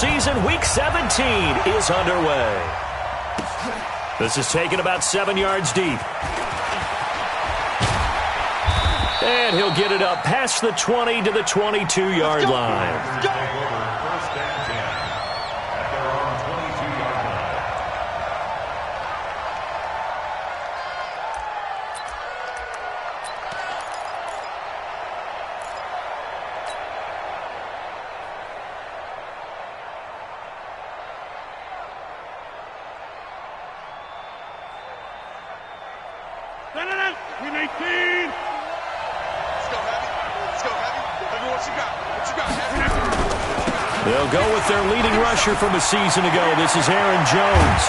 season, Week 17 is underway. This is taken about 7 yards deep. And he'll get it up past the 20 to the 22-yard line. They'll go with their leading rusher from a season ago. This is Aaron Jones.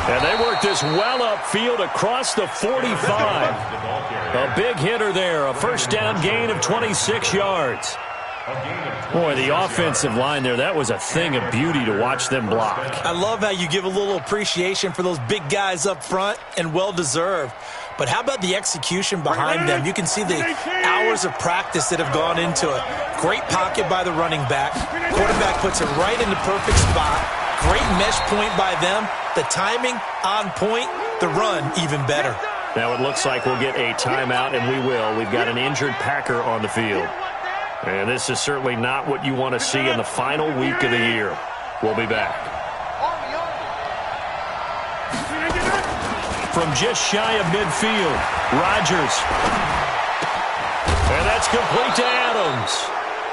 And they work this well upfield across the 45. A big hitter there. A first down gain of 26 yards. Boy, the offensive line there, that was a thing of beauty to watch them block. I love how you give a little appreciation for those big guys up front, and well-deserved. But how about the execution behind them? You can see the hours of practice that have gone into it. Great pocket by the running back. Quarterback puts it right in the perfect spot. Great mesh point by them. The timing on point. The run even better. Now it looks like we'll get a timeout, and we will. We've got an injured Packer on the field. And this is certainly not what you want to see in the final week of the year. We'll be back. From just shy of midfield, Rodgers. And that's complete to Adams.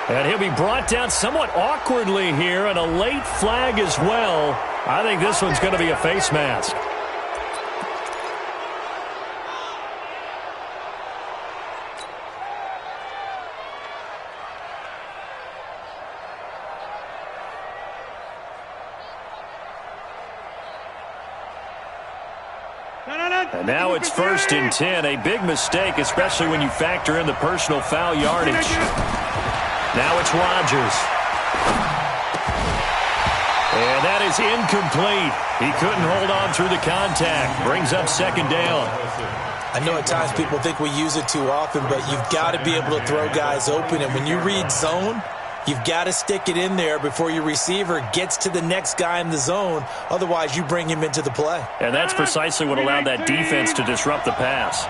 And he'll be brought down somewhat awkwardly here, and a late flag as well. I think this one's going to be a face mask. And now it's 1st and 10. A big mistake, especially when you factor in the personal foul yardage. Now it's Rodgers. And that is incomplete. He couldn't hold on through the contact. Brings up 2nd down. I know at times people think we use it too often, but you've got to be able to throw guys open. And when you read zone, you've got to stick it in there before your receiver gets to the next guy in the zone. Otherwise, you bring him into the play. And that's precisely what allowed that defense to disrupt the pass.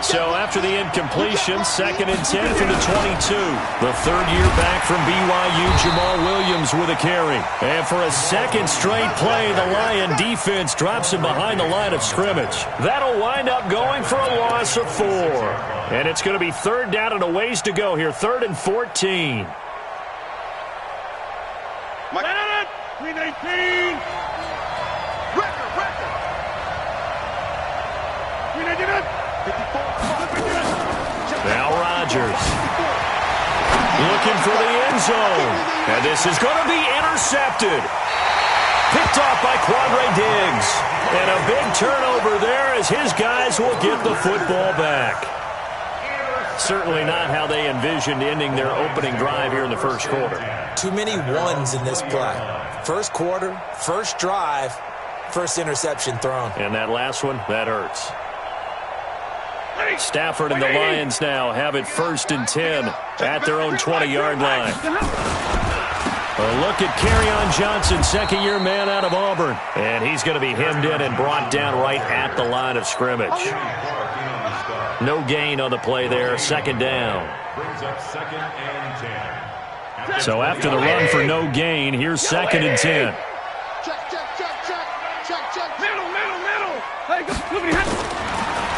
So after the incompletion, 2nd and 10 from the 22. The third year back from BYU, Jamal Williams with a carry. And for a second straight play, the Lion defense drops him behind the line of scrimmage. That'll wind up going for a loss of 4. And it's going to be 3rd down and a ways to go here. 3rd and 14. Green 18. Record. Green 18. 54. Now Rodgers. Looking for the end zone. And this is going to be intercepted. Picked off by Quandre Diggs. And a big turnover there as his guys will get the football back. Certainly not how they envisioned ending their opening drive here in the first quarter. Too many ones in this play. First quarter, first drive, first interception thrown. And that last one, that hurts. Stafford and the Lions now have it 1st and 10 at their own 20-yard line. A look at Kerryon Johnson, second-year man out of Auburn. And he's going to be hemmed in and brought down right at the line of scrimmage. No gain on the play there, 2nd down. So after the run for no gain, here's 2nd and 10.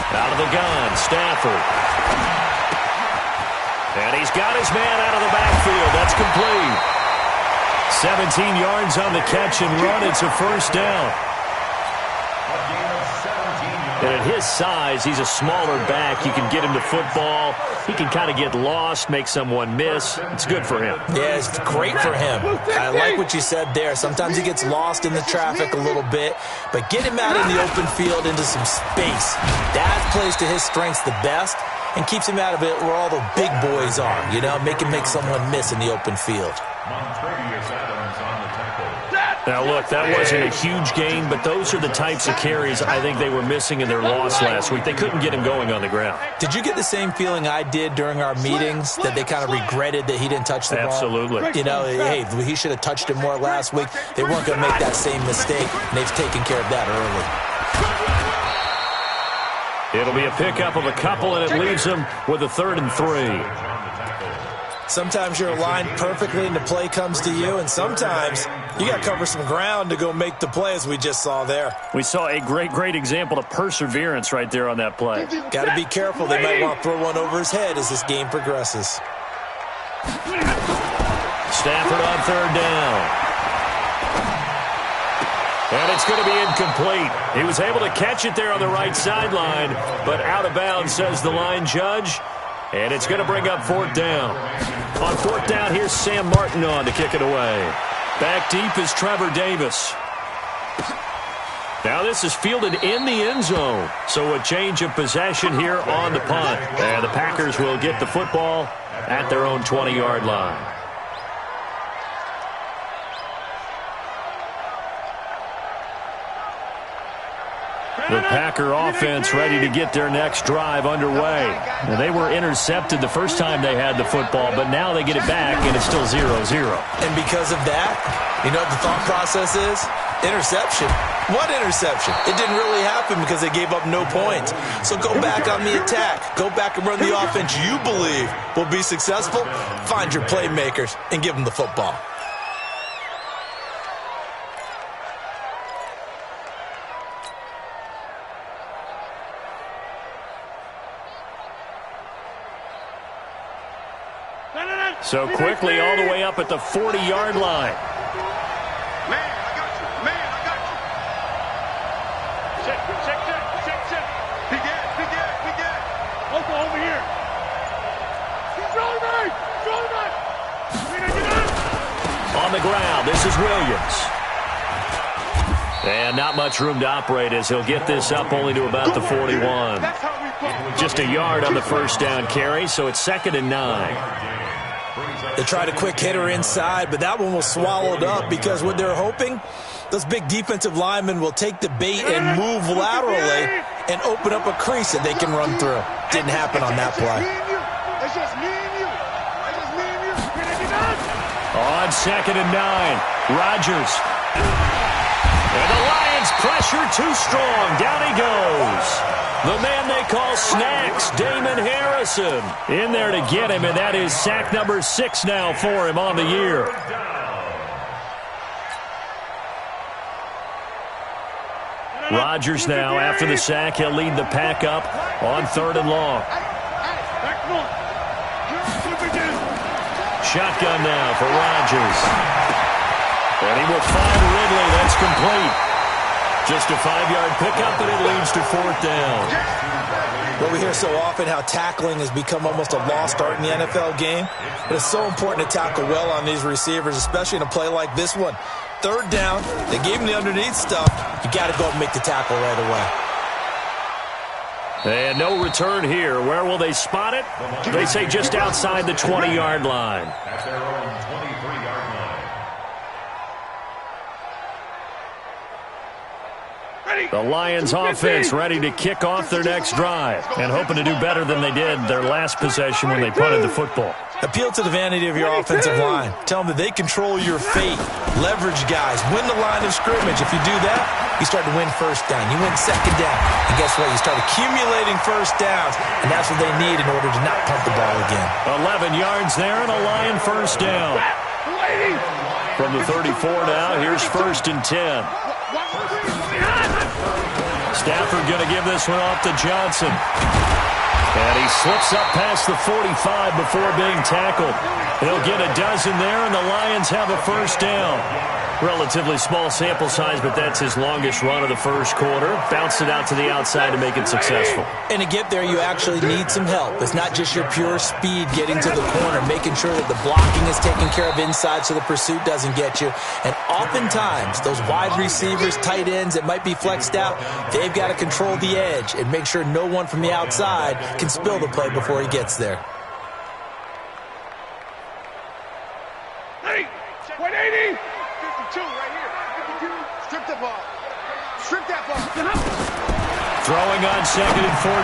Out of the gun, Stafford. And he's got his man out of the backfield. That's complete. 17 yards on the catch and run. It's a 1st down. And at his size, he's a smaller back. You can get him to football. He can kind of get lost, make someone miss. It's good for him. Yeah, it's great for him. I like what you said there. Sometimes he gets lost in the traffic a little bit, but get him out in the open field into some space. That plays to his strengths the best and keeps him out of it where all the big boys are, make someone miss in the open field. Now, look, that wasn't a huge gain, but those are the types of carries I think they were missing in their loss last week. They couldn't get him going on the ground. Did you get the same feeling I did during our meetings, that they kind of regretted that he didn't touch the ball? Absolutely. You know, hey, he should have touched it more last week. They weren't going to make that same mistake, and they've taken care of that early. It'll be a pickup of a couple, and it leaves them with a 3rd and 3. Sometimes you're aligned perfectly and the play comes to you, and sometimes you got to cover some ground to go make the play, as we just saw there. We saw a great example of perseverance right there on that play. Got to be careful. They might want to throw one over his head as this game progresses. Stafford on 3rd down. And it's going to be incomplete. He was able to catch it there on the right sideline, but out of bounds, says the line judge. And it's going to bring up 4th down. On 4th down, here's Sam Martin on to kick it away. Back deep is Trevor Davis. Now this is fielded in the end zone. So a change of possession here on the punt. And the Packers will get the football at their own 20-yard line. The Packer offense ready to get their next drive underway. And they were intercepted the first time they had the football, but now they get it back, and it's still 0-0. And because of that, you know what the thought process is? Interception. What interception? It didn't really happen because they gave up no points. So go back on the attack. Go back and run the offense you believe will be successful. Find your playmakers and give them the football. So quickly all the way up at the 40-yard line. Man, I got you. Man, I got you. Check. Big gas. Local over here. Shoulder back. On the ground, this is Williams. And not much room to operate as he'll get this up only to about the 41. Just a yard on the first down carry, so it's 2nd and 9. They tried a quick hitter inside, but that one was swallowed up because what they're hoping, those big defensive linemen will take the bait and move laterally and open up a crease that they can run through. Didn't happen on that play. On 2nd and 9, Rodgers. And the Lions pressure too strong. Down he goes. The man they call Snacks, Damon Harrison, in there to get him, and that is sack number 6 now for him on the year. Rodgers now, after the sack, he'll lead the pack up on 3rd and long. Shotgun now for Rodgers. And he will find Ridley. That's complete. Just a 5-yard pickup, and it leads to 4th down. Well, we hear so often how tackling has become almost a lost art in the NFL game. But it's so important to tackle well on these receivers, especially in a play like this one. 3rd down, they gave him the underneath stuff. You got to go up and make the tackle right away. And no return here. Where will they spot it? They say just outside the 20-yard line. At their own 23-yard line. The Lions offense ready to kick off their next drive and hoping to do better than they did their last possession when they punted the football. Appeal to the vanity of your offensive line. Tell them that they control your fate. Leverage guys. Win the line of scrimmage. If you do that, you start to win 1st down. You win 2nd down. And guess what? You start accumulating 1st downs, and that's what they need in order to not punt the ball again. 11 yards there and a Lion 1st down. From the 34 now, here's 1st and 10. Stafford going to give this one off to Johnson. And he slips up past the 45 before being tackled. He'll get a dozen there, and the Lions have a 1st down. Relatively small sample size, but that's his longest run of the first quarter. Bounced it out to the outside to make it successful. And to get there, you actually need some help. It's not just your pure speed getting to the corner, making sure that the blocking is taken care of inside so the pursuit doesn't get you. And oftentimes, those wide receivers, tight ends that might be flexed out, they've got to control the edge and make sure no one from the outside can spill the play before he gets there. 180. 52 right here. Throwing on 2nd and 14.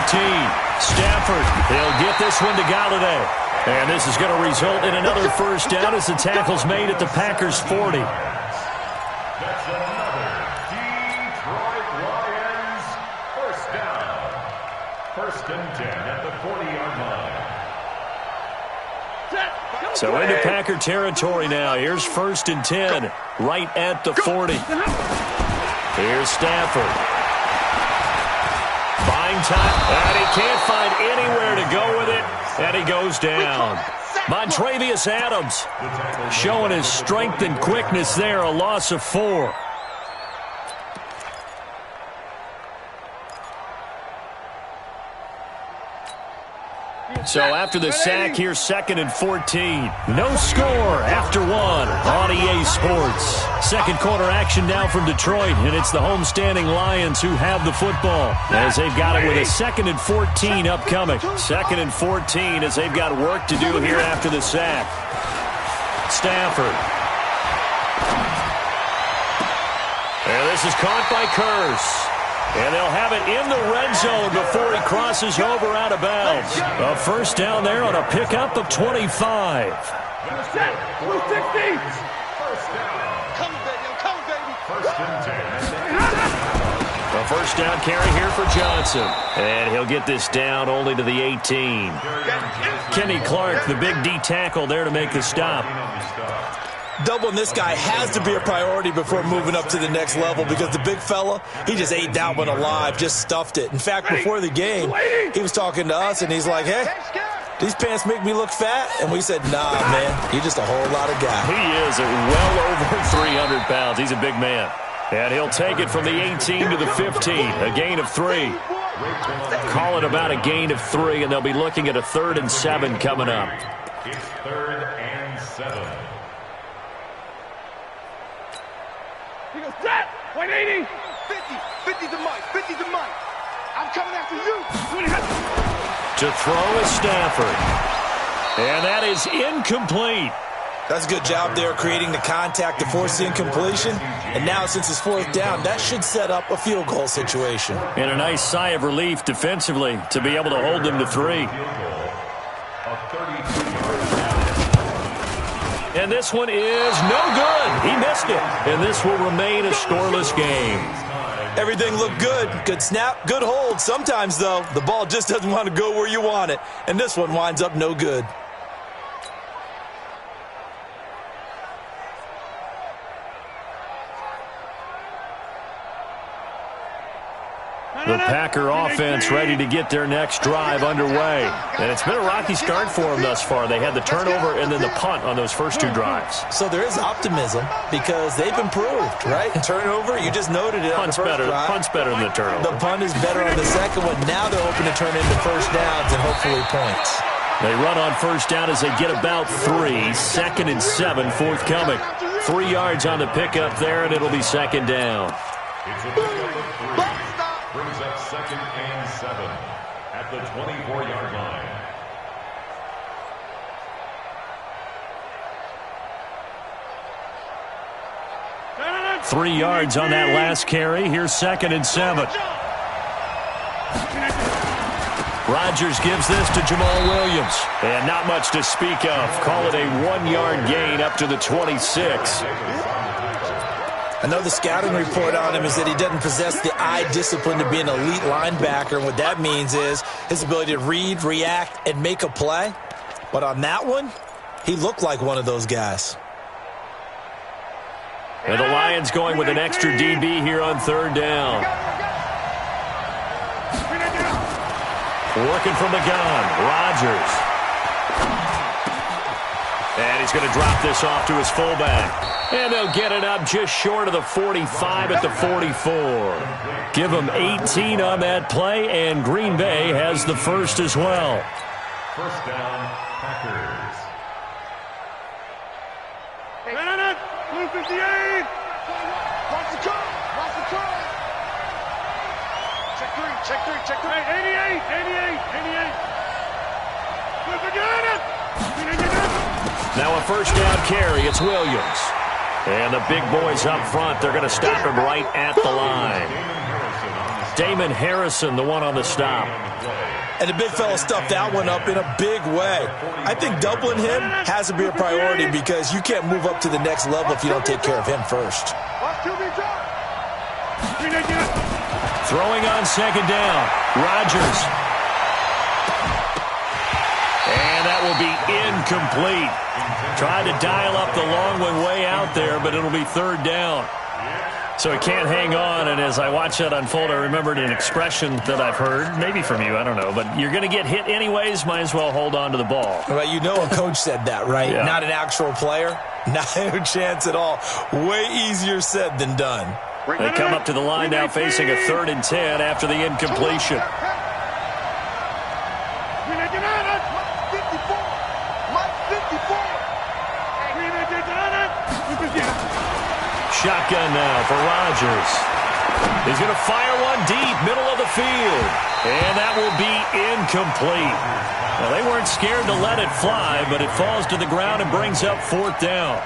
Stafford, he'll get this one to Galladay. And this is going to result in another first down as the tackle's made at the Packers' 40. That's another Detroit Lions first down. 1st and 10 at the 40-yard line. So into Packer territory now. Here's 1st and 10 right at the 40. Here's Stafford. Buying time, and he can't find anywhere to go with it, and he goes down. Montravius Adams showing his strength and quickness there, a loss of 4. So after the sack, here's 2nd and 14. No score after 1 on EA Sports. Second quarter action now from Detroit, and it's the homestanding Lions who have the football as they've got it with a 2nd and 14 upcoming. 2nd and 14 as they've got work to do here after the sack. Stafford. And this is caught by Curse. And they'll have it in the red zone before he crosses over out of bounds. A first down there on a pickup of 25. First down. 1st and 10. A first down carry here for Johnson. And he'll get this down only to the 18. Kenny Clark, the big D tackle there to make the stop. Doubling this guy has to be a priority before moving up to the next level because the big fella, he just ate that one alive, just stuffed it. In fact, before the game, he was talking to us, and he's like, hey, these pants make me look fat. And we said, nah, man, you're just a whole lot of guy. He is well over 300 pounds. He's a big man. And he'll take it from the 18 to the 15, a gain of 3. Call it about a gain of 3, and they'll be looking at a 3rd and 7 coming up. It's 3rd and 7. He goes, Zach, 180. 50 to Mike, 50 to Mike. I'm coming after you. To throw is Stafford. And that is incomplete. That's a good job there creating the contact to force the incompletion. And now since it's 4th down, that should set up a field goal situation. And a nice sigh of relief defensively to be able to hold them to 3. And this one is no good. He missed it. And this will remain a scoreless game. Everything looked good. Good snap, good hold. Sometimes, though, the ball just doesn't want to go where you want it. And this one winds up no good. The Packer offense ready to get their next drive underway. And it's been a rocky start for them thus far. They had the turnover and then the punt on those first 2 drives. So there is optimism because they've improved, right? Turnover, you just noted it on the first drive. Punt's better than the turnover. The punt is better on the second one. Now they're hoping to turn into first downs and hopefully points. They run on first down as they get about 3. 2nd and 7 forthcoming. 3 yards on the pickup there, and it'll be 2nd down. It's a pickup of 3. Brings up 2nd and 7 at the 24-yard line. Three yards on that last carry. Here's 2nd and 7. Rodgers gives this to Jamal Williams. And not much to speak of. Call it a 1-yard gain up to the 26. I know the scouting report on him is that he doesn't possess the eye discipline to be an elite linebacker. And what that means is his ability to read, react, and make a play. But on that one, he looked like one of those guys. And the Lions going with an extra DB here on 3rd down. Working from the gun, Rodgers. And he's going to drop this off to his fullback. And they'll get it up just short of the 45 at the 44. Give them 18 on that play, and Green Bay has the first as well. First down, Packers. Blue 58. Watch the curve. Watch the curve. Check 3. Check 3. Check 3. 88. 88. 88. Blue 58. Now a first down carry. It's Williams. And the big boys up front, they're going to stop him right at the line. Damon Harrison, the one on the stop. And the big fella stuffed that one up in a big way. I think doubling him has to be a priority because you can't move up to the next level if you don't take care of him first. Throwing on second down. Rodgers. And that will be incomplete. Tried to dial up the long one way out there, but it'll be third down. So he can't hang on, and as I watch that unfold, I remembered an expression that I've heard, maybe from you, I don't know, but you're going to get hit anyways, might as well hold on to the ball. Well, you know a coach said that, right? Yeah. Not an actual player. Not a chance at all. Way easier said than done. They come up to the line now facing a 3rd and 10 after the incompletion. Shotgun now for Rodgers. He's going to fire one deep, middle of the field. And that will be incomplete. Now, they weren't scared to let it fly, but it falls to the ground and brings up 4th down.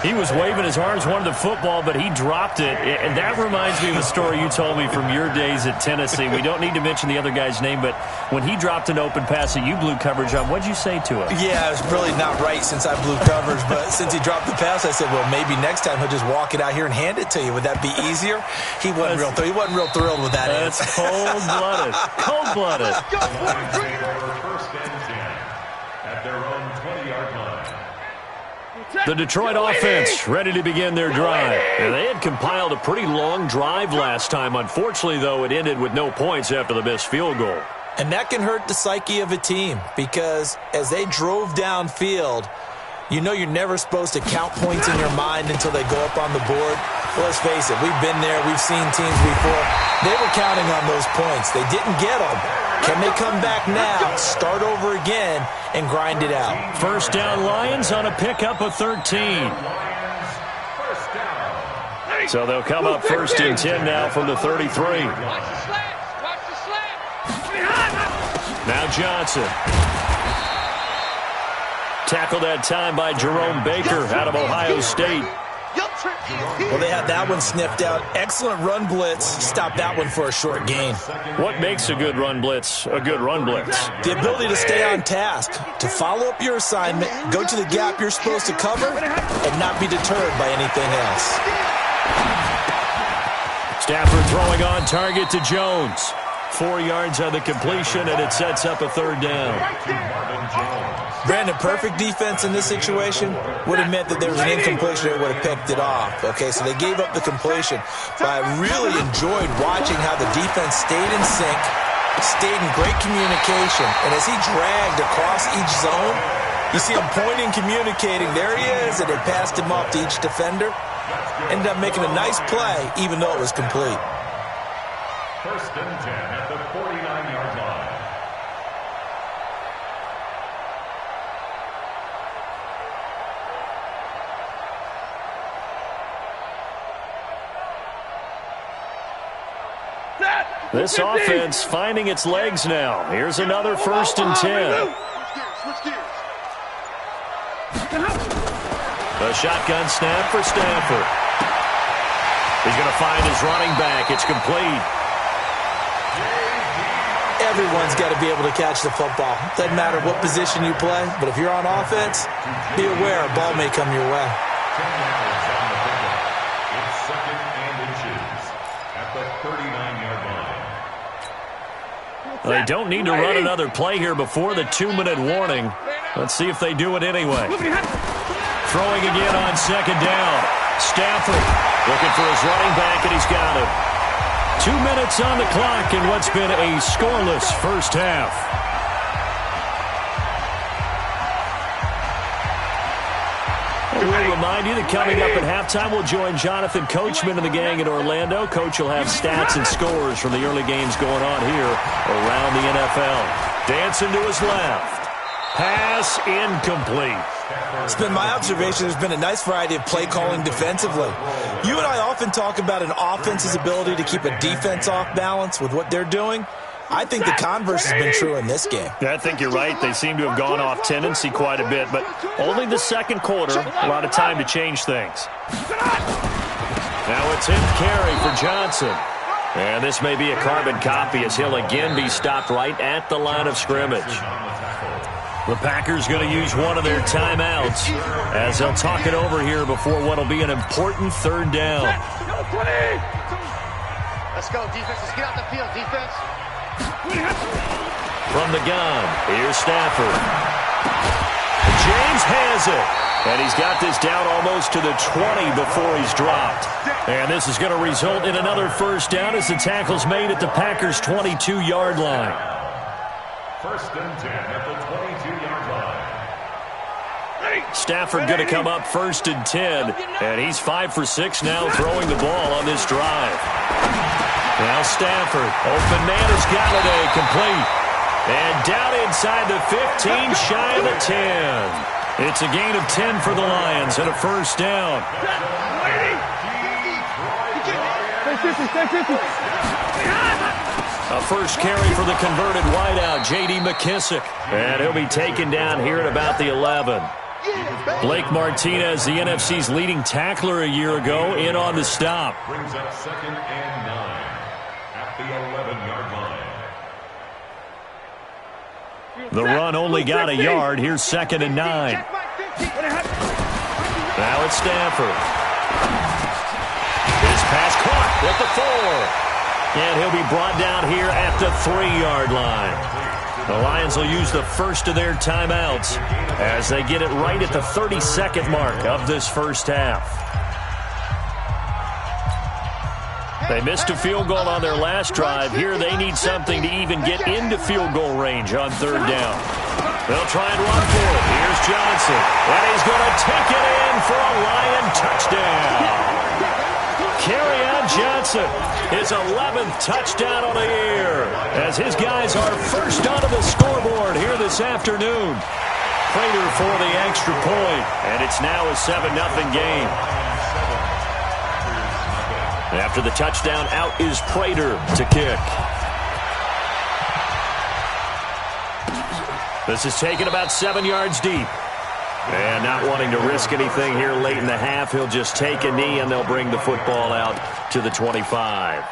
He was waving his arms, wanted the football, but he dropped it. And that reminds me of a story you told me from your days at Tennessee. We don't need to mention the other guy's name, but when he dropped an open pass that you blew coverage on, what'd you say to him? Yeah, it's really not right since I blew coverage, but since he dropped the pass, I said, well, maybe next time he'll just walk it out here and hand it to you. Would that be easier? He wasn't real thrilled with that. That's cold-blooded. Cold-blooded. First and 10 at their own 20-yard line. The Detroit offense ready to begin their drive. And they had compiled a pretty long drive last time. Unfortunately, though, it ended with no points after the missed field goal. And that can hurt the psyche of a team because as they drove downfield, you know you're never supposed to count points in your mind until they go up on the board. Well, let's face it, we've been there. We've seen teams before. They were counting on those points. They didn't get them. Can they come back now, start over again, and grind it out? First down Lions on a pickup of 13. So they'll come up 1st and 10 now from the 33. Now Johnson. Tackled that time by Jerome Baker out of Ohio State. Well, they had that one sniffed out. Excellent run blitz. Stop that one for a short gain. What makes a good run blitz a good run blitz? The ability to stay on task, to follow up your assignment, go to the gap you're supposed to cover, and not be deterred by anything else. Stafford throwing on target to Jones. 4 yards on the completion, and it sets up a 3rd down. Brandon, perfect defense in this situation would have meant that there was an incompletion that would have picked it off. Okay, so they gave up the completion. But I really enjoyed watching how the defense stayed in sync, stayed in great communication. And as he dragged across each zone, you see him pointing, communicating. There he is, and they passed him off to each defender. Ended up making a nice play, even though it was complete. First and 10 at the 49-yard line. This offense finding its legs now. Here's another 1st and 10. A shotgun snap for Stafford. He's going to find his running back. It's complete. Everyone's got to be able to catch the football. Doesn't matter what position you play, but if you're on offense, be aware a ball may come your way. It's 2nd and inches at the 39-yard line. They don't need to run another play here before the 2-minute warning. Let's see if they do it anyway. Throwing again on 2nd down. Stafford looking for his running back, and he's got him. 2 minutes on the clock in what's been a scoreless first half. We'll remind you that coming up at halftime, we'll join Jonathan Coachman and the gang in Orlando. Coach will have stats and scores from the early games going on here around the NFL. Dancing to his left. Pass incomplete. It's been my observation there's been a nice variety of play calling defensively. You and I often talk about an offense's ability to keep a defense off balance with what they're doing. I think the converse has been true in this game. I think you're right. They seem to have gone off tendency quite a bit, but only the second quarter, a lot of time to change things. Now it's him carry for Johnson. And this may be a carbon copy as he'll again be stopped right at the line of scrimmage. The Packers going to use one of their timeouts as they'll talk it over here before what will be an important third down. Let's go, defense. Let's get out the field, defense. From the gun, here's Stafford. James has it. And he's got this down almost to the 20 before he's dropped. And this is going to result in another first down as the tackle's made at the Packers' 22-yard line. First and 10 at the 22-yard line. Stafford going to come up first and 10. And he's 5 for 6 now throwing the ball on this drive. Now Stafford, open man has got it, complete. And down inside the 15, shy of the 10. It's a gain of 10 for the Lions and a first down. A first carry for the converted wideout, J.D. McKissick. And he'll be taken down here at about the 11. Blake Martinez, the NFC's leading tackler a year ago, in on the stop. Brings up second and 9 at the 11-yard line. The run only got a yard. Here's second and 9. Now it's Stafford. His pass caught at the 4. And he'll be brought down here at the 3-yard line. The Lions will use the first of their timeouts as they get it right at the 32nd mark of this first half. They missed a field goal on their last drive. Here they need something to even get into field goal range on third down. They'll try and run for it. Here's Johnson. And he's going to take it in for a Lion touchdown. Kerryon Johnson, his 11th touchdown on the year, as his guys are first onto the scoreboard here this afternoon. Prater for the extra point, and it's now a 7-0 game. After the touchdown, out is Prater to kick. This is taken about 7 yards deep. And not wanting to risk anything here late in the half, he'll just take a knee and they'll bring the football out to the 25.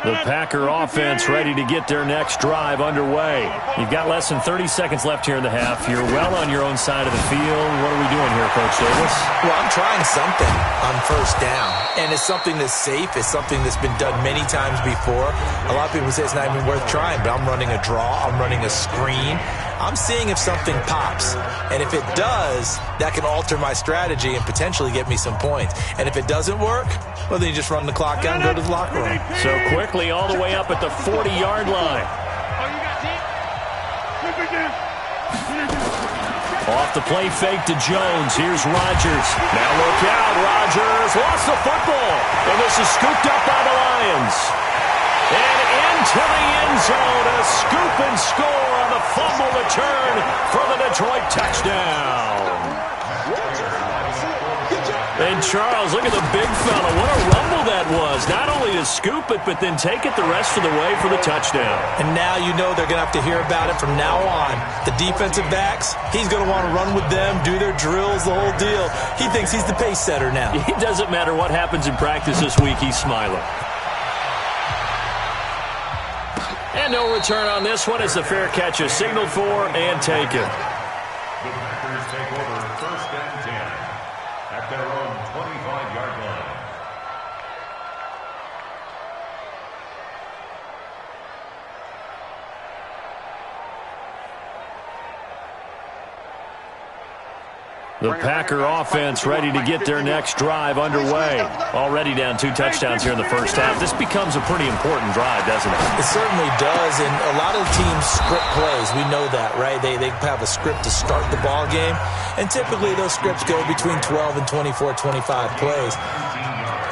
The Packer offense ready to get their next drive underway. You've got less than 30 seconds left here in the half. You're well on your own side of the field. What are we doing here, Coach Davis? Well, I'm trying something on first down. And it's something that's safe. It's something that's been done many times before. A lot of people say it's not even worth trying, but I'm running a draw. I'm running a screen. I'm seeing if something pops. And if it does, that can alter my strategy and potentially get me some points. And if it doesn't work, well, then you just run the clock out and go to the locker room. So quickly all the way up at the 40-yard line. Off the play fake to Jones. Here's Rodgers. Now look out. Rodgers lost the football. And this is scooped up by the Lions. And into the end zone. A scoop and score on the fumble return for the Detroit touchdown. And Charles, look at the big fella. What a rumble that was. Not only to scoop it, but then take it the rest of the way for the touchdown. And now you know they're going to have to hear about it from now on. The defensive backs, he's going to want to run with them, do their drills, the whole deal. He thinks he's the pace setter now. It doesn't matter what happens in practice this week. He's smiling. And no return on this one as the fair catch is signaled for and taken. The Packers take over first and 10 at their own 25-yard line. The Packer offense ready to get their next drive underway. Already down 2 touchdowns here in the first half. This becomes a pretty important drive, doesn't it? It certainly does, and a lot of teams script plays. We know that, right? They have a script to start the ball game, and typically those scripts go between 12 and 24, 25 plays.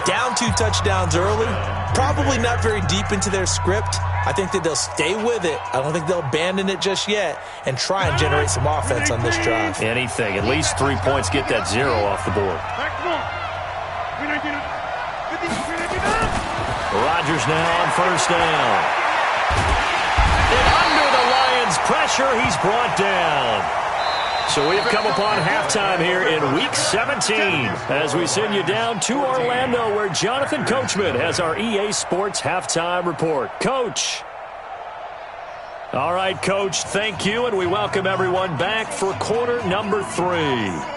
Down 2 touchdowns early, probably not very deep into their script. I think that they'll stay with it. I don't think they'll abandon it just yet and try and generate some offense on this drive. Anything. At least 3 points get that 0 off the board. Rodgers now on first down. And under the Lions' pressure, he's brought down. So we've come upon halftime here in Week 17 as we send you down to Orlando where Jonathan Coachman has our EA Sports Halftime Report. Coach. All right, Coach, thank you, and we welcome everyone back for quarter number 3.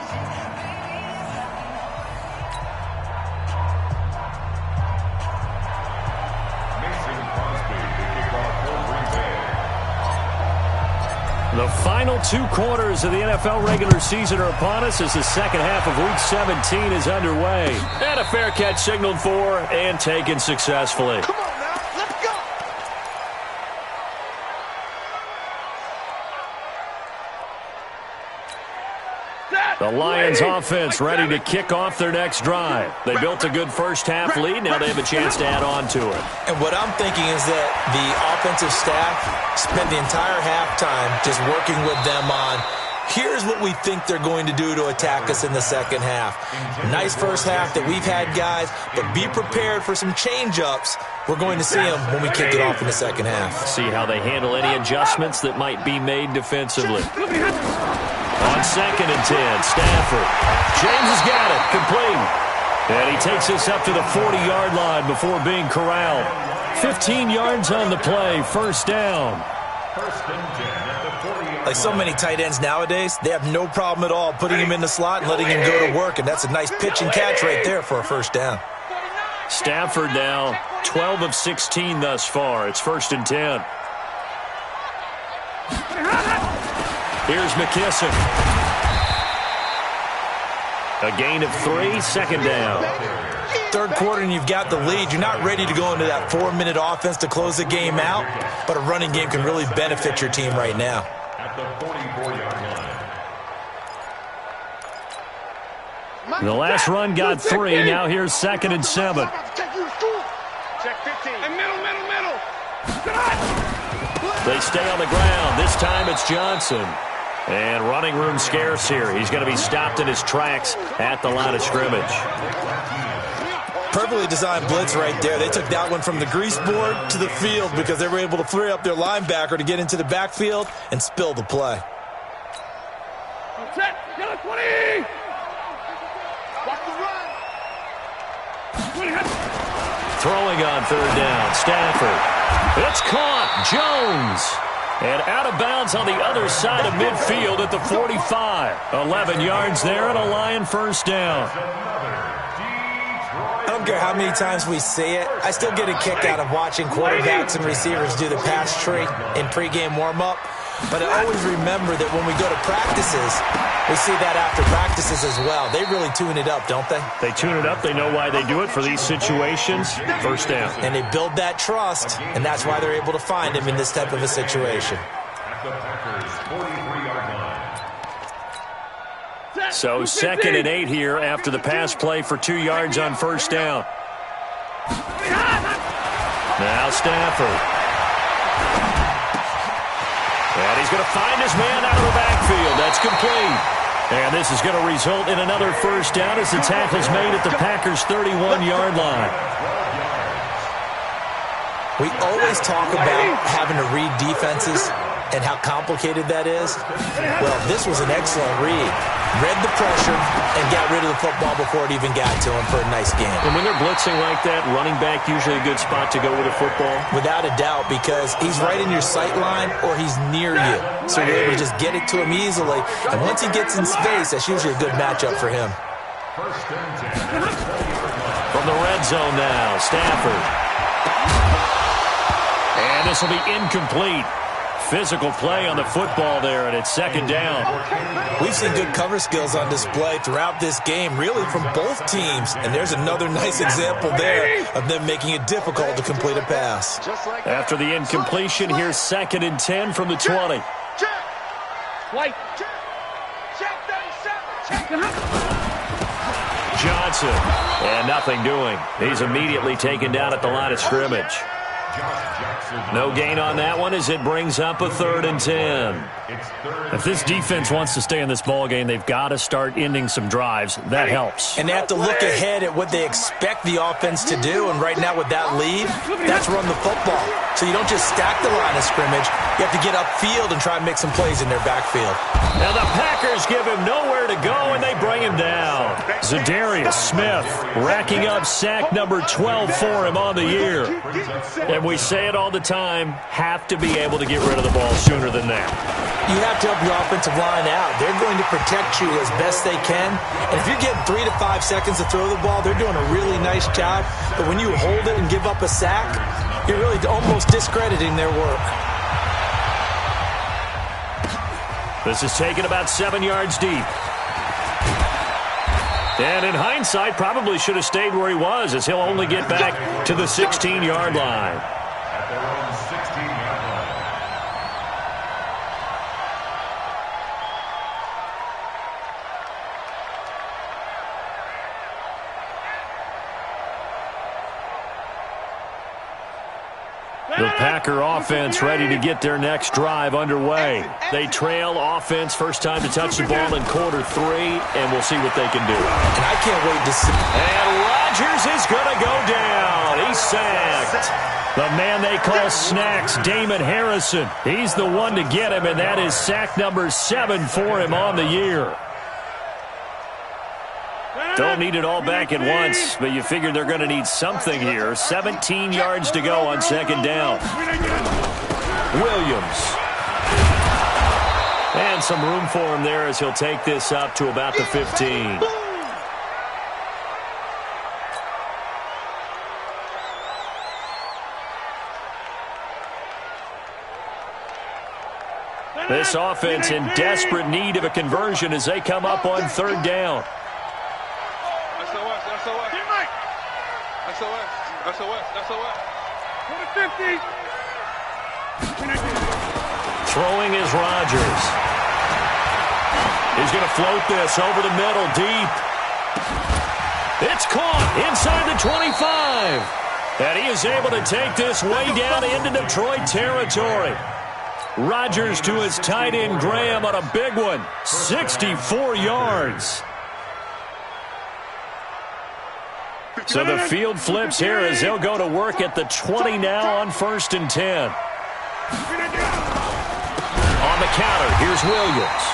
The final 2 quarters of the NFL regular season are upon us as the second half of Week 17 is underway. And a fair catch signaled for and taken successfully. Come on now, let's go. The Lions offense ready to kick off their next drive. They built a good first half lead. Now they have a chance to add on to it. And what I'm thinking is that the offensive staff spent the entire halftime just working with them on, here's what we think they're going to do to attack us in the second half. Nice first half that we've had, guys, but be prepared for some change-ups. We're going to see them when we kick it off in the second half. See how they handle any adjustments that might be made defensively. On 2nd and 10, Stafford. James has got it, complete. And he takes us up to the 40-yard line before being corralled. 15 yards on the play, first down. Like so many tight ends nowadays, they have no problem at all putting him in the slot and letting him go to work, and that's a nice pitch and catch right there for a first down. Stafford now 12 of 16 thus far. It's 1st and 10. Here's McKissick. A gain of 3, second down. Third quarter and you've got the lead. You're not ready to go into that 4-minute offense to close the game out, but a running game can really benefit your team right now. At the 44-yard line. The last run got 3. Now here's 2nd and 7. Check 15. And middle. They stay on the ground. This time it's Johnson. And running room scarce here. He's going to be stopped in his tracks at the line of scrimmage. Perfectly designed blitz right there. They took that one from the grease board to the field because they were able to free up their linebacker to get into the backfield and spill the play. Set. Yellow 20. Watch the run. Throwing on 3rd down. Stafford. It's caught. Jones. And out of bounds on the other side of midfield at the 45. 11 yards there and a Lion first down. I don't care how many times we see it. I still get a kick out of watching quarterbacks and receivers do the pass tree in pregame warm-up. But I always remember that when we go to practices, we see that after practices as well. They really tune it up, don't they? They tune it up. They know why they do it for these situations. First down. And they build that trust, and that's why they're able to find him in this type of a situation. At the Packers' 43-yard line. So 2nd and 8 here after the pass play for 2 yards on first down. Now Stafford. And he's going to find his man out of the backfield. That's complete. And this is going to result in another first down as the tackle's made at the Packers' 31-yard line. We always talk about having to read defenses and how complicated that is. Well, this was an excellent read. Read the pressure and got rid of the football before it even got to him for a nice game. And when they're blitzing like that, running back usually a good spot to go with a football? Without a doubt, because he's right in your sight line or he's near you. So you're able to just get it to him easily. And once he gets in space, that's usually a good matchup for him. From the red zone now, Stafford. And this will be incomplete. Physical play on the football there, and it's 2nd down. We've seen good cover skills on display throughout this game, really from both teams. And there's another nice example there of them making it difficult to complete a pass. After the incompletion, here's 2nd and 10 from the 20. Check. White. Check 37. Check. Johnson. And nothing doing. He's immediately taken down at the line of scrimmage. No gain on that one as it brings up a 3rd and 10. If this defense wants to stay in this ball game, they've got to start ending some drives. That helps. And they have to look ahead at what they expect the offense to do. And right now with that lead, that's run the football. So you don't just stack the line of scrimmage. You have to get upfield and try and make some plays in their backfield. Now the Packers give him nowhere to go, and they bring him down. Zadarius Smith racking up sack number 12 for him on the year. And we say it all the time, have to be able to get rid of the ball sooner than that. You have to help your offensive line out. They're going to protect you as best they can. And if you're getting 3 to 5 seconds to throw the ball, they're doing a really nice job. But when you hold it and give up a sack, you're really almost discrediting their work. This is taken about 7 yards deep. And in hindsight, probably should have stayed where he was, as he'll only get back to the 16-yard line. At their own 16-yard line. The Packer offense ready to get their next drive underway. They trail offense, first time to touch the ball in quarter 3, and we'll see what they can do. And I can't wait to see. And Rodgers is going to go down. He's sacked. The man they call Snacks, Damon Harrison. He's the one to get him, and that is sack number 7 for him on the year. Don't need it all back at once, but you figure they're going to need something here. 17 yards to go on 2nd down. Williams. And some room for him there as he'll take this up to about the 15. This offense in desperate need of a conversion as they come up on 3rd down. Throwing is Rodgers. He's going to float this over the middle deep. It's caught inside the 25. And he is able to take this way down into Detroit territory. Rodgers to his tight end Graham on a big one. 64 yards. So the field flips here as they'll go to work at the 20 now on 1st and 10. On the counter, here's Williams.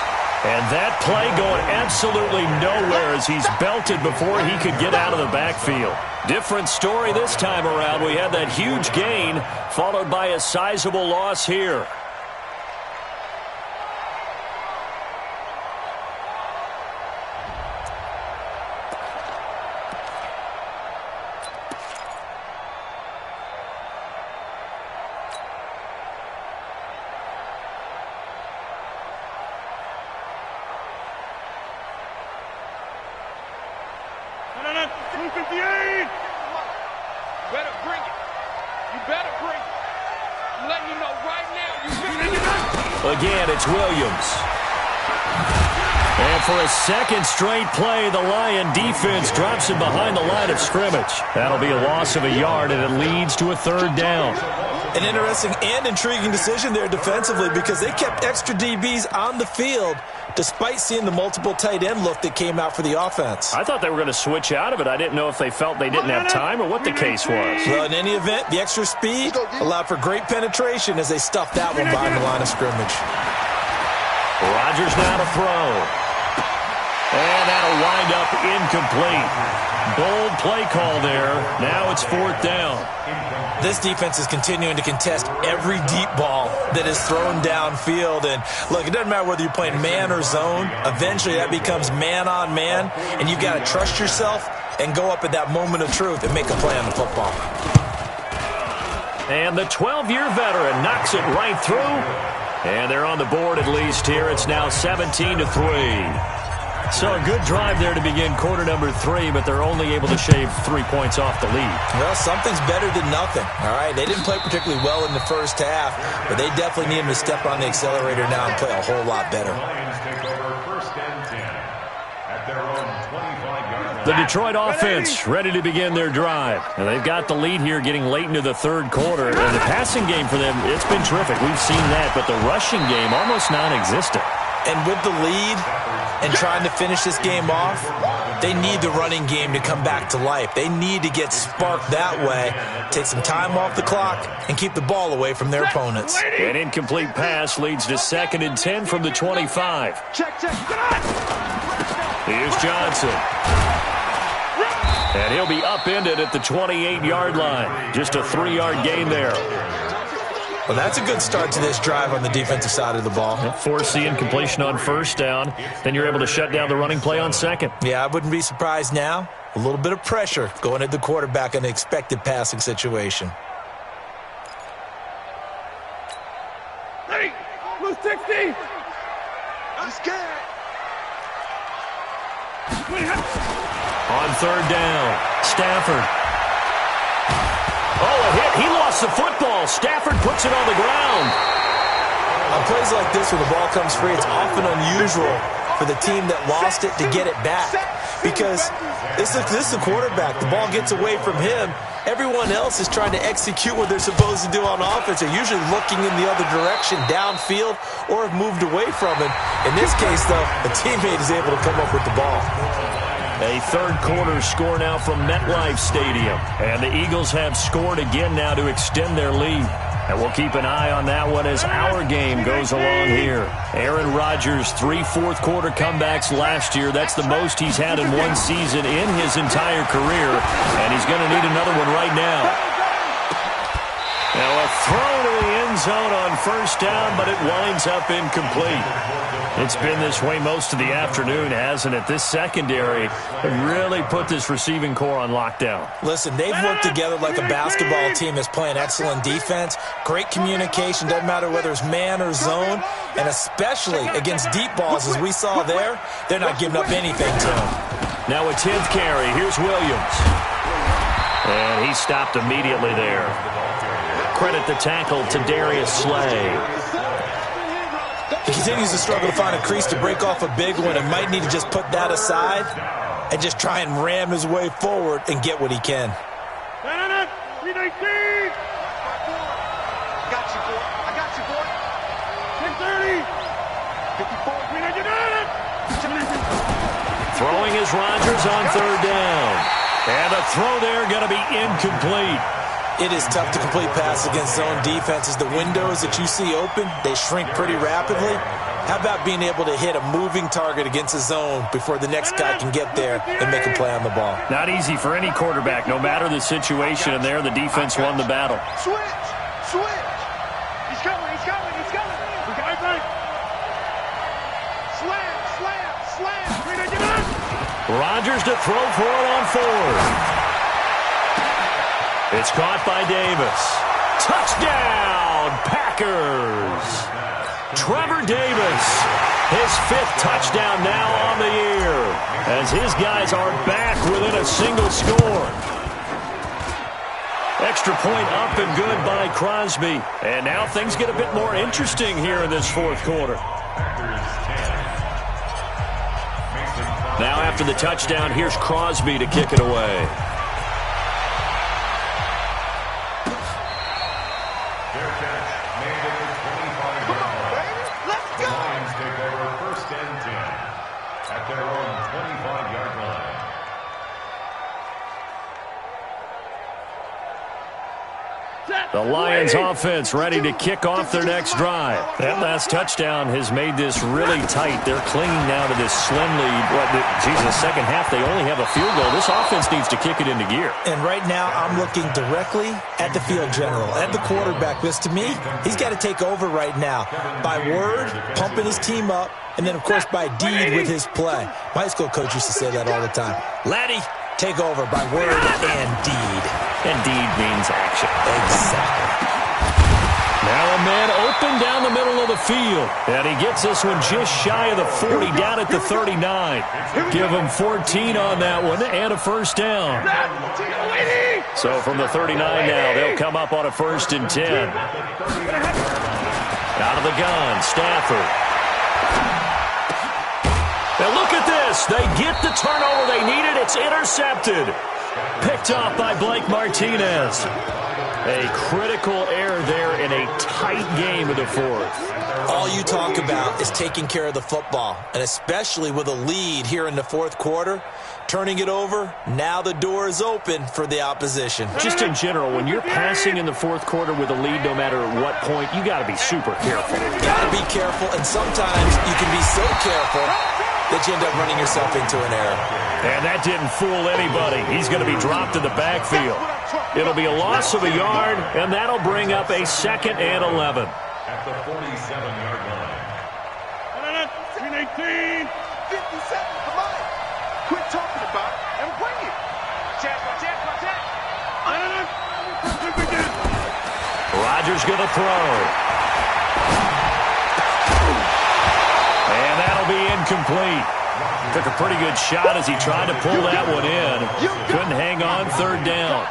And that play going absolutely nowhere as he's belted before he could get out of the backfield. Different story this time around. We had that huge gain followed by a sizable loss here. Again, it's Williams. And for a second straight play, the Lion defense drops him behind the line of scrimmage. That'll be a loss of a yard, and it leads to a 3rd down. An interesting and intriguing decision there defensively because they kept extra DBs on the field despite seeing the multiple tight end look that came out for the offense. I thought they were going to switch out of it. I didn't know if they felt they didn't have time or what the case was. Well, in any event, the extra speed allowed for great penetration as they stuffed that one behind the line of scrimmage. Rodgers now to throw. And that'll wind up incomplete. Bold play call there. Now it's 4th down. This defense is continuing to contest every deep ball that is thrown downfield. And look, it doesn't matter whether you're playing man or zone. Eventually that becomes man on man. And you've got to trust yourself and go up at that moment of truth and make a play on the football. And the 12-year veteran knocks it right through. And they're on the board at least here. It's now 17-3. So a good drive there to begin quarter number 3, but they're only able to shave 3 points off the lead. Well, something's better than nothing, all right? They didn't play particularly well in the first half, but they definitely need them to step on the accelerator now and play a whole lot better. Lions take over 1st and 10 at their own 25-yard line. The Detroit offense ready to begin their drive. And they've got the lead here getting late into the third quarter. And the passing game for them, it's been terrific. We've seen that. But the rushing game, almost non-existent. And with the lead and trying to finish this game off, they need the running game to come back to life. They need to get sparked that way, take some time off the clock, and keep the ball away from their opponents. An incomplete pass leads to 2nd and 10 from the 25. Check. Here's Johnson. And he'll be upended at the 28-yard line. Just a 3-yard gain there. Well, that's a good start to this drive on the defensive side of the ball. Force the incompletion on 1st down. Then you're able to shut down the running play on 2nd. Yeah, I wouldn't be surprised now. A little bit of pressure going at the quarterback in an expected passing situation. Ready? Blue 60. I'm scared. On 3rd down, Stafford. Oh, a hit. He lost the football. Stafford puts it on the ground. On plays like this where the ball comes free, it's often unusual for the team that lost it to get it back. Because this is the quarterback. The ball gets away from him. Everyone else is trying to execute what they're supposed to do on offense. They're usually looking in the other direction, downfield, or have moved away from him. In this case, though, a teammate is able to come up with the ball. A third quarter score now from MetLife Stadium. And the Eagles have scored again now to extend their lead. And we'll keep an eye on that one as our game goes along here. Aaron Rodgers, 3 fourth-quarter comebacks last year. That's the most he's had in one season in his entire career. And he's going to need another one right now. Now a throw to the end zone on 1st down, but it winds up incomplete. It's been this way most of the afternoon, hasn't it? This secondary really put this receiving core on lockdown. Listen, they've worked together like a basketball team that's playing excellent defense. Great communication, doesn't matter whether it's man or zone. And especially against deep balls, as we saw there, they're not giving up anything to them. Now a 10th carry. Here's Williams. And he stopped immediately there. Credit the tackle to Darius Slay. He continues to struggle to find a crease to break off a big one and might need to just put that aside and just try and ram his way forward and get what he can. I got you, boy. 10-30. 54. Throwing is Rodgers on 3rd down. And a throw there going to be incomplete. It is tough to complete passes against zone defenses. The windows that you see open, they shrink pretty rapidly. How about being able to hit a moving target against a zone before the next guy can get there and make a play on the ball? Not easy for any quarterback, no matter the situation, and there the defense won the battle. Switch. He's coming. We got it right. Slam. Rodgers to throw for it on 4th. It's caught by Davis. Touchdown, Packers! Trevor Davis, his 5th touchdown now on the year, as his guys are back within a single score. Extra point up and good by Crosby. And now things get a bit more interesting here in this 4th quarter. Now after the touchdown, here's Crosby to kick it away. The Lions offense ready to kick off their next drive. That last touchdown has made this really tight. They're clinging now to this slim lead. The second half, they only have a field goal. This offense needs to kick it into gear. And right now, I'm looking directly at the field general, at the quarterback. Because to me, he's got to take over right now. By word, pumping his team up, and then, of course, by deed with his play. My high school coach used to say that all the time. Laddie, take over by word and deed. And deed means action. Exactly. Now a man open down the middle of the field. And he gets this one just shy of the 40, down at the 39. Give him 14 on that one and a 1st down. So from the 39 now, they'll come up on a 1st and 10. Out of the gun, Stafford. Now look at this. this. They get the turnover they needed. It's intercepted. Picked off by Blake Martinez. A critical error there in a tight game of the fourth. All you talk about is taking care of the football, and especially with a lead here in the fourth quarter, turning it over, now the door is open for the opposition. Just in general, when you're passing in the fourth quarter with a lead, no matter what point, you got to be super careful. Got to be careful, and sometimes you can be so careful that you end up running yourself into an error. And that didn't fool anybody. He's going to be dropped in the backfield. It'll be a loss of a yard, and that'll bring up a 2nd and 11. At the 47-yard line. 18, 57, come on. Quit talking about it and bring it. Check. Rodgers going to throw. And that'll be incomplete. Took a pretty good shot as he tried to pull that one in. Couldn't hang on 3rd down.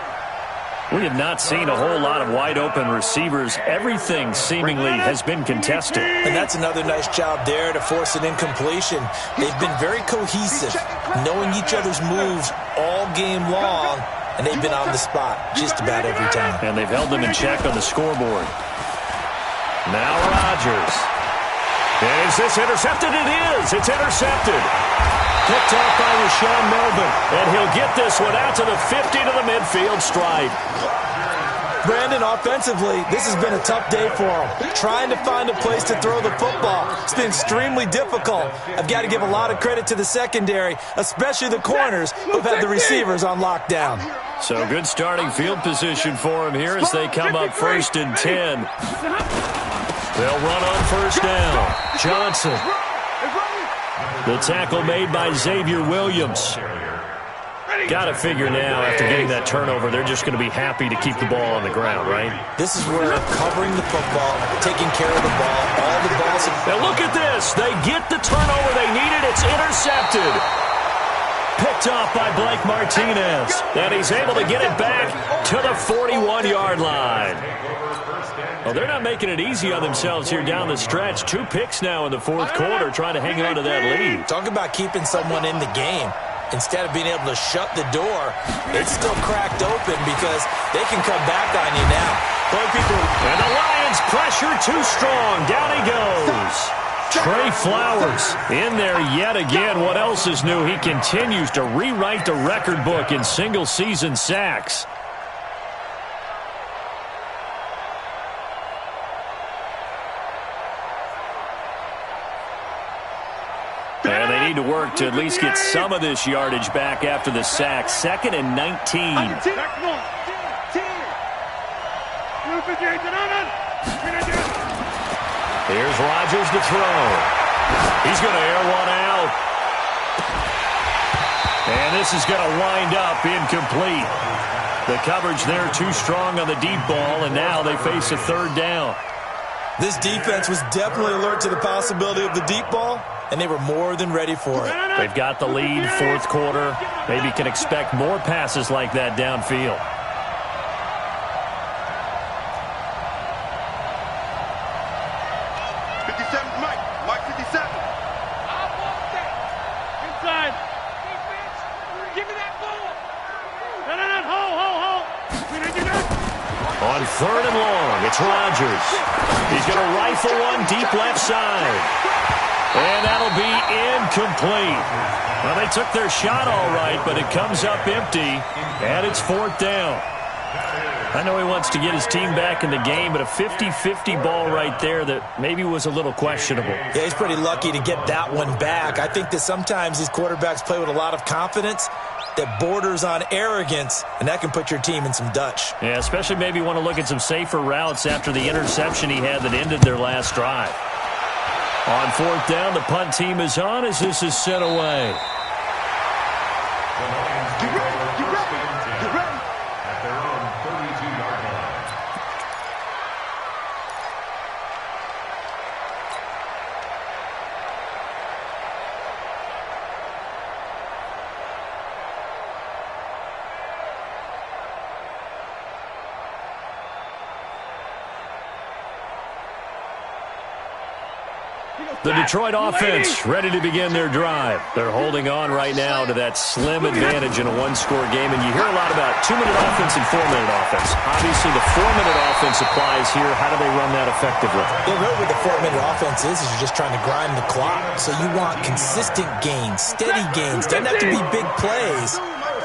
We have not seen a whole lot of wide-open receivers. Everything seemingly has been contested. And that's another nice job there to force an incompletion. They've been very cohesive, knowing each other's moves all game long, and they've been on the spot just about every time. And they've held them in check on the scoreboard. Now Rodgers. And is this intercepted? It is. It's intercepted. Picked off by Rashawn Melvin. And he'll get this one out to the 50 to the midfield stripe. Brandon, offensively, this has been a tough day for him. Trying to find a place to throw the football. It's been extremely difficult. I've got to give a lot of credit to the secondary, especially the corners who've had the receivers on lockdown. So good starting field position for him here as they come up 1st and 10. They'll run on 1st down. Johnson. The tackle made by Xavier Williams. Got to figure now, after getting that turnover, they're just going to be happy to keep the ball on the ground, right? This is where covering the football, taking care of the ball, all the balls. And look at this. They get the turnover they needed. It's intercepted. Picked off by Blake Martinez. And he's able to get it back to the 41-yard line. Well, they're not making it easy on themselves here down the stretch. 2 picks now in the fourth quarter trying to hang on to that lead. Talk about keeping someone in the game. Instead of being able to shut the door, it's still cracked open because they can come back on you now. And the Lions pressure too strong. Down he goes. Trey Flowers in there yet again. What else is new? He continues to rewrite the record book in single-season sacks. And they need to work to at least get some of this yardage back after the sack. 2nd and 19. Here's Rodgers to throw. He's going to air one out. And this is going to wind up incomplete. The coverage there too strong on the deep ball, and now they face a 3rd down. This defense was definitely alert to the possibility of the deep ball, and they were more than ready for it. They've got the lead, 4th quarter. Maybe can expect more passes like that downfield. Mike 57. I want that. Inside. Defense, give me that ball. No. Hold. On 3rd and long, it's Rodgers. He's going to rifle one deep left side. And that'll be incomplete. Well, they took their shot all right, but it comes up empty, and it's 4th down. I know he wants to get his team back in the game, but a 50-50 ball right there that maybe was a little questionable. Yeah, he's pretty lucky to get that one back. I think that sometimes these quarterbacks play with a lot of confidence that borders on arrogance, and that can put your team in some Dutch. Yeah, especially maybe want to look at some safer routes after the interception he had that ended their last drive. On 4th down, the punt team is on as this is sent away. Get ready. At their own 32-yard line. The Detroit offense ready to begin their drive. They're holding on right now to that slim advantage in a one-score game, and you hear a lot about 2-minute offense and 4-minute offense. Obviously, the 4-minute offense applies here. How do they run that effectively? Yeah, really what the 4-minute offense is you're just trying to grind the clock. So you want consistent gains, steady gains. Doesn't have to be big plays,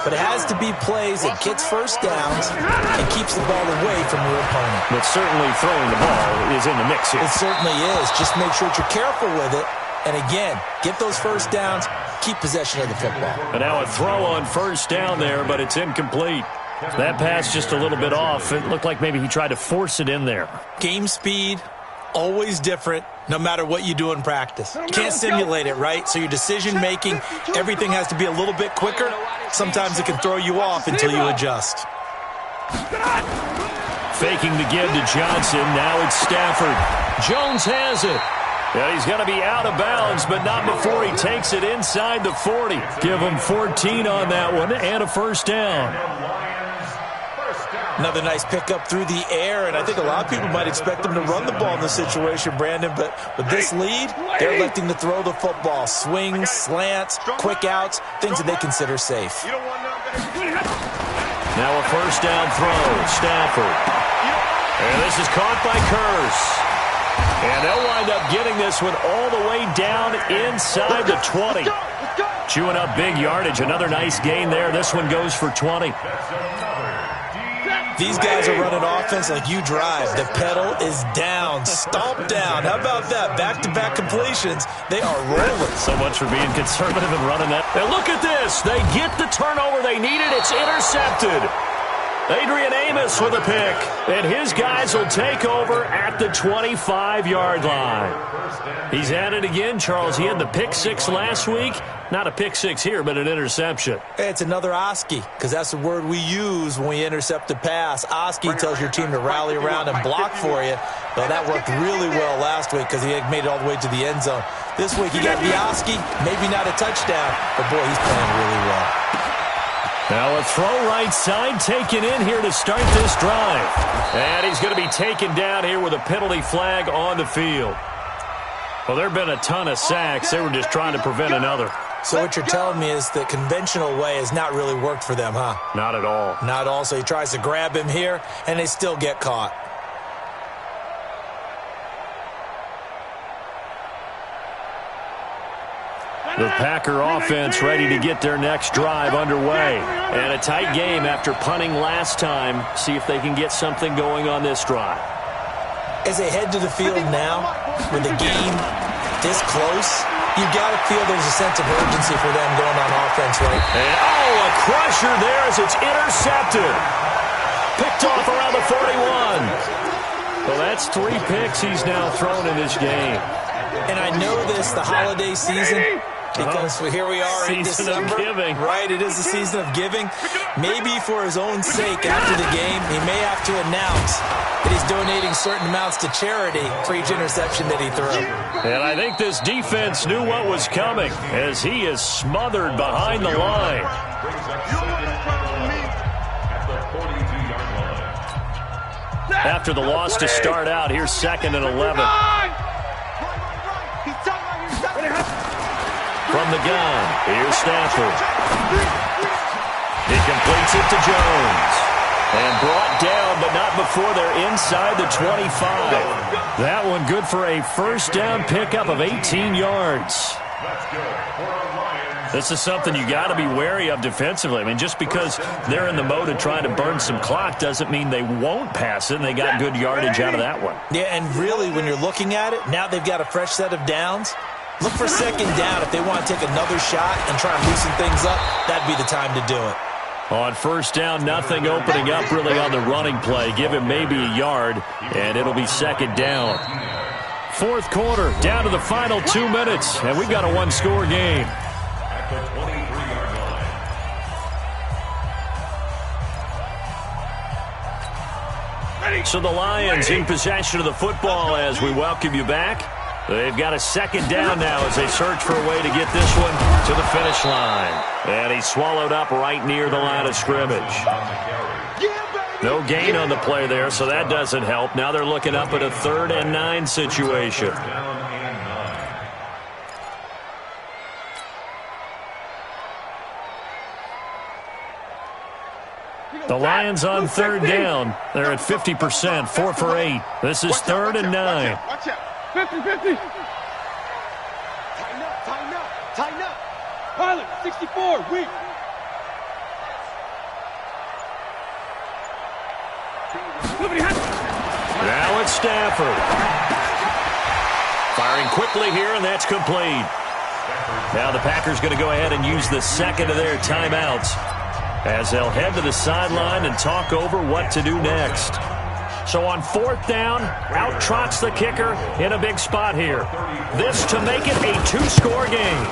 but it has to be plays that gets first downs and keeps the ball away from your opponent. But certainly throwing the ball is in the mix here. It certainly is. Just make sure that you're careful with it. And again, get those first downs, keep possession of the football. And now a throw on first down there, but it's incomplete. That pass just a little bit off. It looked like maybe he tried to force it in there. Game speed, always different, no matter what you do in practice. You can't simulate it, right? So your decision-making, everything has to be a little bit quicker. Sometimes it can throw you off until you adjust. Faking the give to Johnson. Now it's Stafford. Jones has it. And he's going to be out of bounds, but not before he takes it inside the 40. Give him 14 on that one and a first down. Another nice pickup through the air, and I think a lot of people might expect them to run the ball in this situation, Brandon, but with this lead, they're electing to throw the football. Swings, slants, quick outs, things that they consider safe. Now a first down throw, Stafford. And this is caught by Curse. And they'll wind up getting this one all the way down inside the 20. Chewing up big yardage. Another nice gain there. This one goes for 20. These guys are running offense like you drive. The pedal is down, stomp down. How about that? Back-to-back completions. They are rolling. So much for being conservative and running that. And look at this. They get the turnover they needed. It's intercepted. Adrian Amos with a pick, and his guys will take over at the 25-yard line. He's at it again, Charles. He had the pick six last week. Not a pick six here, but an interception. It's another Oski, because that's the word we use when we intercept a pass. Oski tells your team to rally around and block for you. Well, that worked really well last week because he had made it all the way to the end zone. This week he got the Oski, maybe not a touchdown, but boy, he's playing really well. Now a throw right side taken in here to start this drive. And he's going to be taken down here with a penalty flag on the field. Well, there have been a ton of sacks. They were just trying to prevent another. So what you're telling me is the conventional way has not really worked for them, huh? Not at all. Not at all. So he tries to grab him here, and they still get caught. The Packer offense ready to get their next drive underway. And a tight game after punting last time. See if they can get something going on this drive. As they head to the field now, with the game this close, you've got to feel there's a sense of urgency for them going on offense, right? And a crusher there as it's intercepted. Picked off around the 41. Well, that's 3 picks he's now thrown in this game. And I know this, the holiday season, because here we are in December. Season of giving. Right, it is the season of giving. Maybe for his own sake after the game, he may have to announce that he's donating certain amounts to charity for each interception that he threw. And I think this defense knew what was coming as he is smothered behind the line. After the loss to start out, here's 2nd and 11. From the gun, here's Stafford. He completes it to Jones. And brought down, but not before they're inside the 25. That one good for a first down pickup of 18 yards. This is something you got to be wary of defensively. I mean, just because they're in the mode of trying to burn some clock doesn't mean they won't pass it, and they got good yardage out of that one. Yeah, and really, when you're looking at it, now they've got a fresh set of downs. Look for 2nd down. If they want to take another shot and try and loosen things up, that'd be the time to do it. On first down, nothing opening up really on the running play. Give him maybe a yard, and it'll be 2nd down. 4th quarter, down to the final 2 minutes, and we've got a one-score game. At the 23-yard line. So the Lions in possession of the football as we welcome you back. They've got a 2nd down now as they search for a way to get this one to the finish line. And he's swallowed up right near the line of scrimmage. No gain on the play there, so that doesn't help. Now they're looking up at a 3rd and 9 situation. The Lions on third down. They're at 50%, 4 for 8. This is 3rd and 9. Watch out. 50-50. Tighten up. Pilot, 64, weak. Now it's Stafford. Firing quickly here, and that's complete. Now the Packers going to go ahead and use the second of their timeouts as they'll head to the sideline and talk over what to do next. So on 4th down, out trots the kicker in a big spot here. This to make it a 2-score game.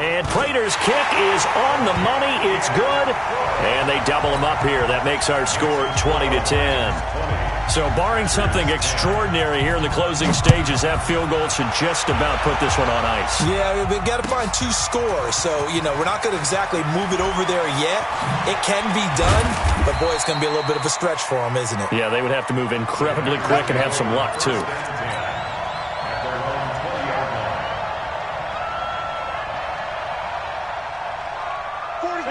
And Prater's kick is on the money. It's good. And they double him up here. That makes our score 20-10. So barring something extraordinary here in the closing stages, that field goal should just about put this one on ice. Yeah, we've got to find 2 scores. So, we're not going to exactly move it over there yet. It can be done, but, boy, it's going to be a little bit of a stretch for them, isn't it? Yeah, they would have to move incredibly quick and have some luck, too.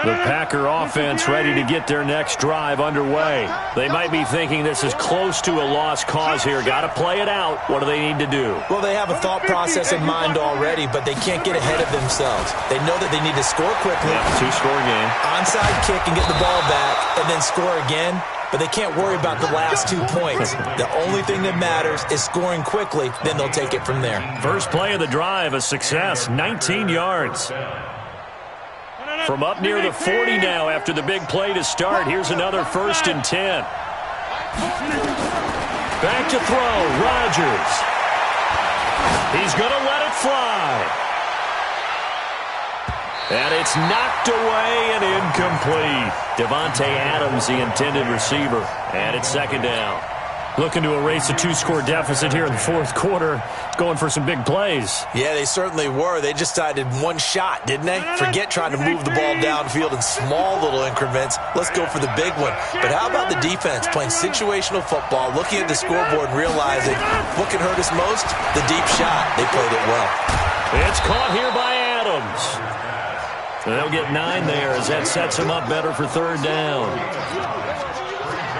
The Packer offense ready to get their next drive underway. They might be thinking this is close to a lost cause here. Got to play it out. What do they need to do? Well, they have a thought process in mind already, but they can't get ahead of themselves. They know that they need to score quickly. Yeah, 2-score game. Onside kick and get the ball back, and then score again. But they can't worry about the last 2 points. The only thing that matters is scoring quickly. Then they'll take it from there. First play of the drive, a success, 19 yards. From up near the 40 now after the big play to start. Here's another 1st and 10. Back to throw, Rodgers. He's going to let it fly. And it's knocked away and incomplete. Devontae Adams, the intended receiver. And it's 2nd down. Looking to erase a 2-score deficit here in the 4th quarter. Going for some big plays. Yeah, they certainly were. They just decided one shot, didn't they? Forget trying to move the ball downfield in small little increments. Let's go for the big one. But how about the defense playing situational football, looking at the scoreboard and realizing what can hurt us most? The deep shot. They played it well. It's caught here by Adams. They'll get 9 there as that sets them up better for 3rd down.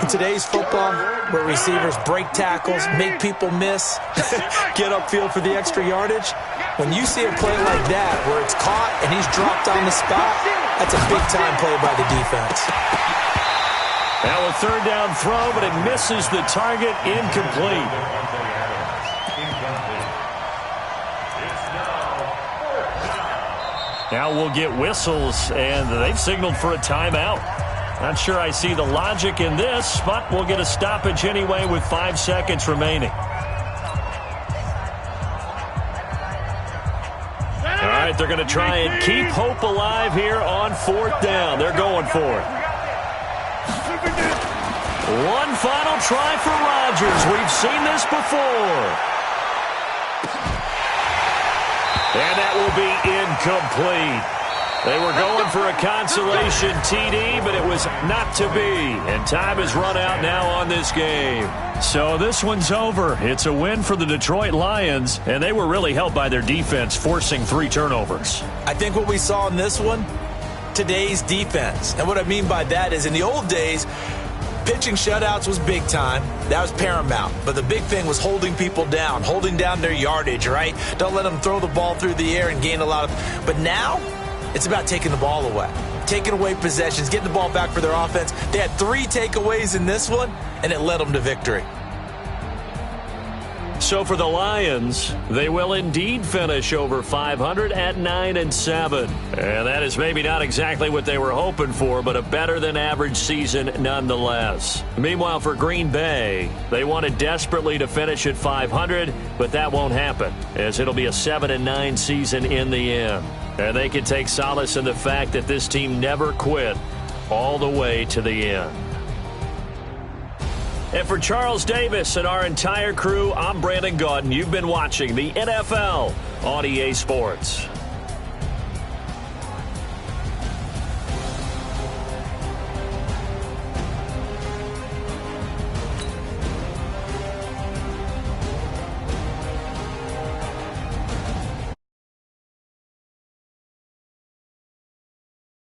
In today's football, where receivers break tackles, make people miss, get upfield for the extra yardage, when you see a play like that where it's caught and he's dropped on the spot, that's a big-time play by the defense. Now a 3rd down throw, but it misses the target, incomplete. Now we'll get whistles, and they've signaled for a timeout. Not sure I see the logic in this, but we'll get a stoppage anyway with 5 seconds remaining. All right, they're going to try and keep hope alive here on 4th down. They're going for it. One final try for Rodgers. We've seen this before. And that will be incomplete. They were going for a consolation TD, but it was not to be. And time has run out now on this game. So this one's over. It's a win for the Detroit Lions, and they were really helped by their defense, forcing 3 turnovers. I think what we saw in this one, today's defense. And what I mean by that is in the old days, pitching shutouts was big time. That was paramount. But the big thing was holding people down, holding down their yardage, right? Don't let them throw the ball through the air and gain a lot of... But now, it's about taking the ball away. Taking away possessions, getting the ball back for their offense. They had 3 takeaways in this one, and it led them to victory. So for the Lions, they will indeed finish over 500 at 9-7. And that is maybe not exactly what they were hoping for, but a better-than-average season nonetheless. Meanwhile, for Green Bay, they wanted desperately to finish at 500, but that won't happen, as it'll be a 7-9 season in the end. And they can take solace in the fact that this team never quit all the way to the end. And for Charles Davis and our entire crew, I'm Brandon Gaudin. You've been watching the NFL on EA Sports.